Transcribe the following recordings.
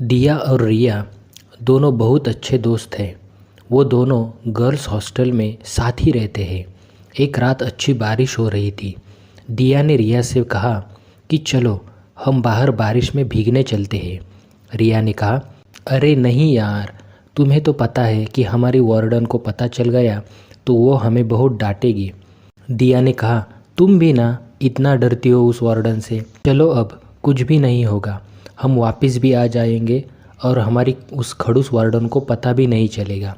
दिया और रिया दोनों बहुत अच्छे दोस्त हैं। वो दोनों गर्ल्स हॉस्टल में साथ ही रहते हैं। एक रात अच्छी बारिश हो रही थी। दिया ने रिया से कहा कि चलो हम बाहर बारिश में भीगने चलते हैं। रिया ने कहा, अरे नहीं यार, तुम्हें तो पता है कि हमारी वार्डन को पता चल गया तो वो हमें बहुत डांटेगी। दिया ने कहा, तुम भी ना इतना डरती हो उस वार्डन से। चलो अब कुछ भी नहीं होगा, हम वापस भी आ जाएंगे और हमारी उस खड़ूस वार्डन को पता भी नहीं चलेगा।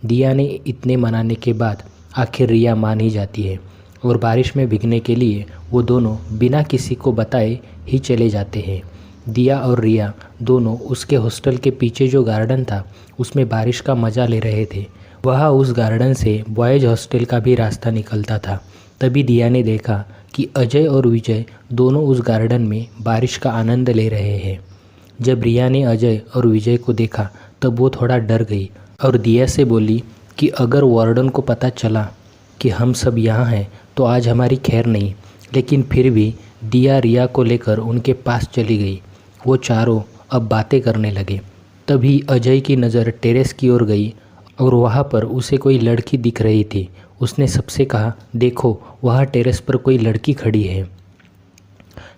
दिया ने इतने मनाने के बाद आखिर रिया मान ही जाती है और बारिश में भीगने के लिए वो दोनों बिना किसी को बताए ही चले जाते हैं। दिया और रिया दोनों उसके हॉस्टल के पीछे जो गार्डन था उसमें बारिश का मज़ा ले रहे थे। वहाँ उस गार्डन से बॉयज़ हॉस्टल का भी रास्ता निकलता था। तभी दिया ने देखा कि अजय और विजय दोनों उस गार्डन में बारिश का आनंद ले रहे हैं। जब रिया ने अजय और विजय को देखा तब वो थोड़ा डर गई और दिया से बोली कि अगर वार्डन को पता चला कि हम सब यहाँ हैं तो आज हमारी खैर नहीं। लेकिन फिर भी दिया रिया को लेकर उनके पास चली गई। वो चारों अब बातें करने लगे। तभी अजय की नज़र टेरेस की ओर गई और वहाँ पर उसे कोई लड़की दिख रही थी। उसने सबसे कहा, देखो वहाँ टेरेस पर कोई लड़की खड़ी है।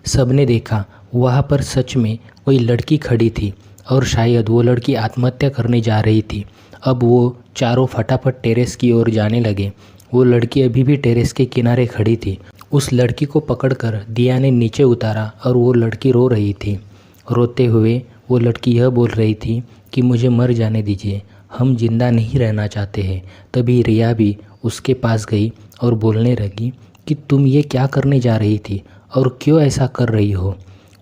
सबने देखा वहाँ पर सच में कोई लड़की खड़ी थी और शायद वो लड़की आत्महत्या करने जा रही थी। अब वो चारों फटाफट टेरेस की ओर जाने लगे। वो लड़की अभी भी टेरेस के किनारे खड़ी थी। उस लड़की को पकड़कर दिया ने नीचे उतारा और वो लड़की रो रही थी। रोते हुए वो लड़की यह बोल रही थी कि मुझे मर जाने दीजिए, हम जिंदा नहीं रहना चाहते हैं। तभी रिया भी उसके पास गई और बोलने लगी कि तुम ये क्या करने जा रही थी और क्यों ऐसा कर रही हो।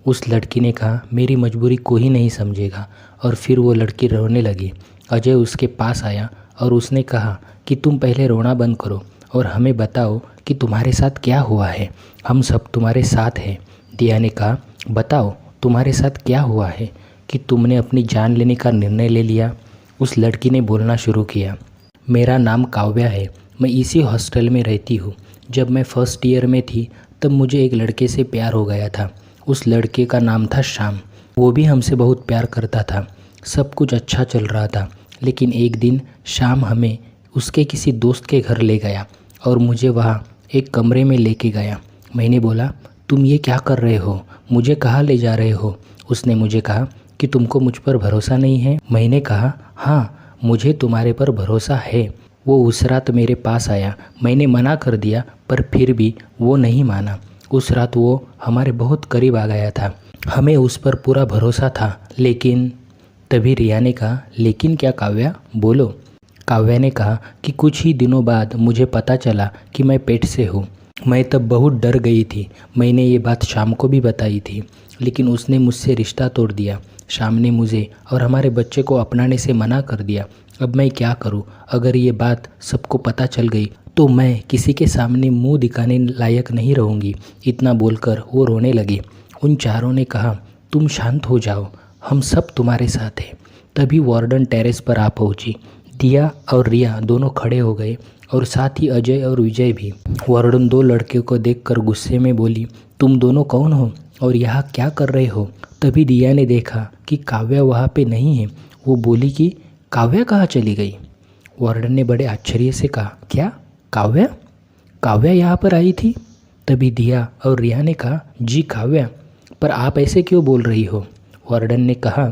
उस लड़की ने कहा, मेरी मजबूरी कोई नहीं समझेगा। और फिर वो लड़की रोने लगी। अजय उसके पास आया और उसने कहा कि तुम पहले रोना बंद करो और हमें बताओ कि तुम्हारे साथ क्या हुआ है, हम सब तुम्हारे साथ हैं। दिया ने कहा, बताओ तुम्हारे साथ क्या हुआ है कि तुमने अपनी जान लेने का निर्णय ले लिया। उस लड़की ने बोलना शुरू किया, मेरा नाम काव्या है, मैं इसी हॉस्टल में रहती हूँ। जब मैं फर्स्ट ईयर में थी तब मुझे एक लड़के से प्यार हो गया था। उस लड़के का नाम था श्याम। वो भी हमसे बहुत प्यार करता था। सब कुछ अच्छा चल रहा था। लेकिन एक दिन श्याम हमें उसके किसी दोस्त के घर ले गया और मुझे वहाँ एक कमरे में लेके गया। मैंने बोला, तुम ये क्या कर रहे हो, मुझे कहाँ ले जा रहे हो। उसने मुझे कहा कि तुमको मुझ पर भरोसा नहीं है। मैंने कहा, हाँ मुझे तुम्हारे पर भरोसा है। वो उस रात मेरे पास आया। मैंने मना कर दिया पर फिर भी वो नहीं माना। उस रात वो हमारे बहुत करीब आ गया था। हमें उस पर पूरा भरोसा था। लेकिन तभी रिया ने कहा, लेकिन क्या काव्या, बोलो। काव्या ने कहा कि कुछ ही दिनों बाद मुझे पता चला कि मैं पेट से हूँ। मैं तब बहुत डर गई थी। मैंने ये बात शाम को भी बताई थी लेकिन उसने मुझसे रिश्ता तोड़ दिया। शाम ने मुझे और हमारे बच्चे को अपनाने से मना कर दिया। अब मैं क्या करूं? अगर ये बात सबको पता चल गई तो मैं किसी के सामने मुंह दिखाने लायक नहीं रहूंगी। इतना बोलकर वो रोने लगी। उन चारों ने कहा, तुम शांत हो जाओ, हम सब तुम्हारे साथ हैं। तभी वार्डन टेरेस पर आ पहुंची। दिया और रिया दोनों खड़े हो गए और साथ ही अजय और विजय भी। वार्डन दो लड़के को देखकर गुस्से में बोली, तुम दोनों कौन हो और यहाँ क्या कर रहे हो। तभी दिया ने देखा कि काव्या वहाँ पे नहीं है। वो बोली कि काव्या कहाँ चली गई। वार्डन ने बड़े आश्चर्य से कहा, क्या काव्या, काव्या यहाँ पर आई थी। तभी दिया और रिया ने कहा, जी काव्या, पर आप ऐसे क्यों बोल रही हो। वार्डन ने कहा,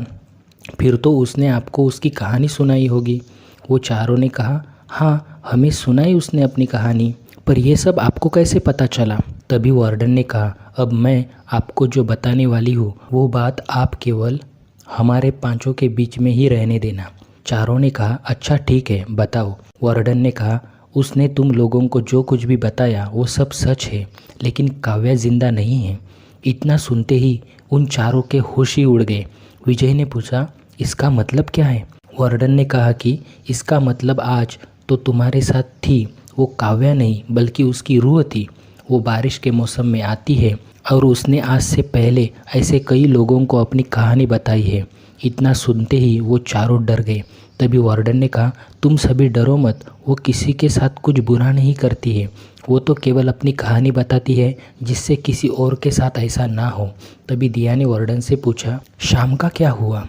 फिर तो उसने आपको उसकी कहानी सुनाई होगी। वो चारों ने कहा, हाँ हमें सुनाई उसने अपनी कहानी, पर यह सब आपको कैसे पता चला। तभी वार्डन ने कहा, अब मैं आपको जो बताने वाली हूँ वो बात आप केवल हमारे पांचों के बीच में ही रहने देना। चारों ने कहा, अच्छा ठीक है बताओ। वार्डन ने कहा, उसने तुम लोगों को जो कुछ भी बताया वो सब सच है, लेकिन काव्या जिंदा नहीं है। इतना सुनते ही उन चारों के होश ही उड़ गए। विजय ने पूछा, इसका मतलब क्या है। वार्डन ने कहा कि इसका मतलब आज तो तुम्हारे साथ थी वो काव्या नहीं बल्कि उसकी रूह थी। वो बारिश के मौसम में आती है और उसने आज से पहले ऐसे कई लोगों को अपनी कहानी बताई है। इतना सुनते ही वो चारों डर गए। तभी वार्डन ने कहा, तुम सभी डरो मत, वो किसी के साथ कुछ बुरा नहीं करती है। वो तो केवल अपनी कहानी बताती है जिससे किसी और के साथ ऐसा ना हो। तभी दिया ने वार्डन से पूछा, शाम का क्या हुआ।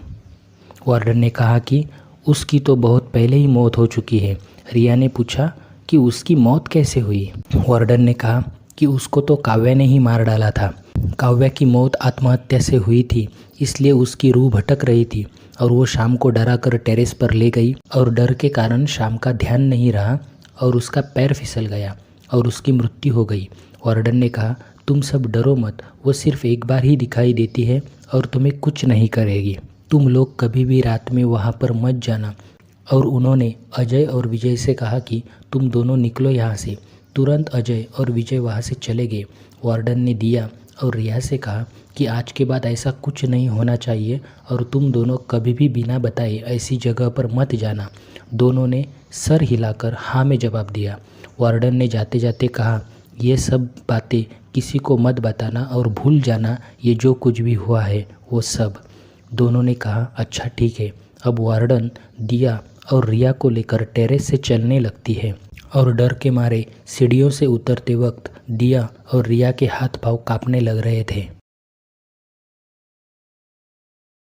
वार्डन ने कहा कि उसकी तो बहुत पहले ही मौत हो चुकी है। रिया ने पूछा कि उसकी मौत कैसे हुई। वार्डन ने कहा कि उसको तो काव्या ने ही मार डाला था। काव्या की मौत आत्महत्या से हुई थी, इसलिए उसकी रूह भटक रही थी और वो शाम को डरा कर टेरेस पर ले गई और डर के कारण शाम का ध्यान नहीं रहा और उसका पैर फिसल गया और उसकी मृत्यु हो गई। वार्डन ने कहा, तुम सब डरो मत, वो सिर्फ एक बार ही दिखाई देती है और तुम्हें कुछ नहीं करेगी। तुम लोग कभी भी रात में वहाँ पर मत जाना। और उन्होंने अजय और विजय से कहा कि तुम दोनों निकलो यहाँ से। तुरंत अजय और विजय वहाँ से चले गए। वार्डन ने दिया और रिया से कहा कि आज के बाद ऐसा कुछ नहीं होना चाहिए और तुम दोनों कभी भी बिना बताए ऐसी जगह पर मत जाना। दोनों ने सर हिलाकर हाँ में जवाब दिया। वार्डन ने जाते जाते कहा, ये सब बातें किसी को मत बताना और भूल जाना ये जो कुछ भी हुआ है वो सब। दोनों ने कहा, अच्छा ठीक है। अब वार्डन दिया और रिया को लेकर टेरेस से चलने लगती है और डर के मारे सीढ़ियों से उतरते वक्त दिया और रिया के हाथ पांव कांपने लग रहे थे।